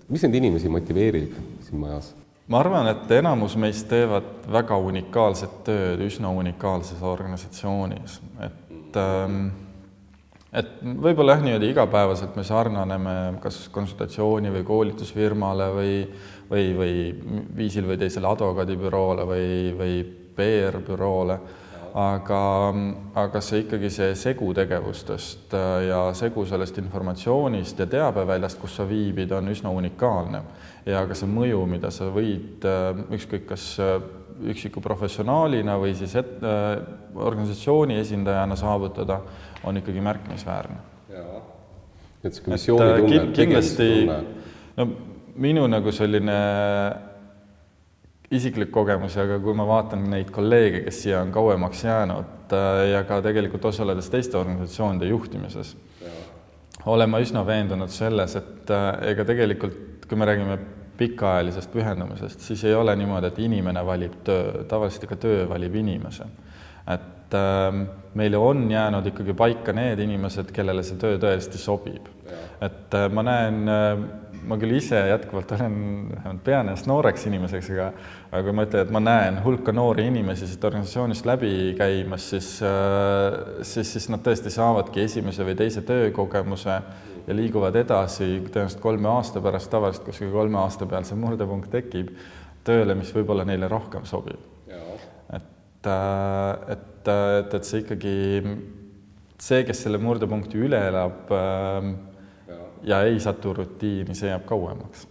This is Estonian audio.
mis need inimesi motiveerib siin majas? Ma arvan, et enamus meist teevad väga unikaalset tööd üsna unikaalses organisatsioonis. Et võib-olla niimoodi igapäevaselt me sarnaneme kas konsultatsiooni või koolitusfirmale või viisil või teisele advokaadibüroole või PR-büroole, aga see ikkagi see segu tegevustest ja segu sellest informatsioonist ja teabeväljast, kus sa viibid, on üsna unikaalne. Ja ka see mõju, mida sa võid ükskõik kas üksiku professionaalina või siis organisatsiooni esindajana saavutada, on ikkagi märkimisväärne. Et see missiooni tunne, kindlasti, no, minu nagu selline isiklik kogemus, aga kui ma vaatan neid kolleege, kes siia on kauemaks jäänud ja ka tegelikult osaledes teiste organisatsioonide juhtimises, olen ma üsna veendunud selles, et ega tegelikult, kui me räägime pikaajalisest pühendumisest, siis ei ole niimoodi, et inimene valib töö, tavaliselt ka töö valib inimese. Et meile on jäänud ikkagi paika need inimesed, kellele see töö tõesti sobib. Et ma näen, ma küll ise jätkuvalt olen pean ennast nooreks inimeseks, aga kui ma ütlen, et ma näen hulka noori inimesi siit organisatsioonist läbi käimas, siis nad tõesti saavadki esimese või teise töökogemuse ja liiguvad edasi tõenäoliselt 3 aasta pärast, tavaliselt kuskil 3 aasta peal see murdepunkt tekib tööle, mis võib-olla neile rohkem sobib. Et see ikkagi, see, kes selle murdepunkti üle elab ja ei satu rutiini, see jääb kauemaks.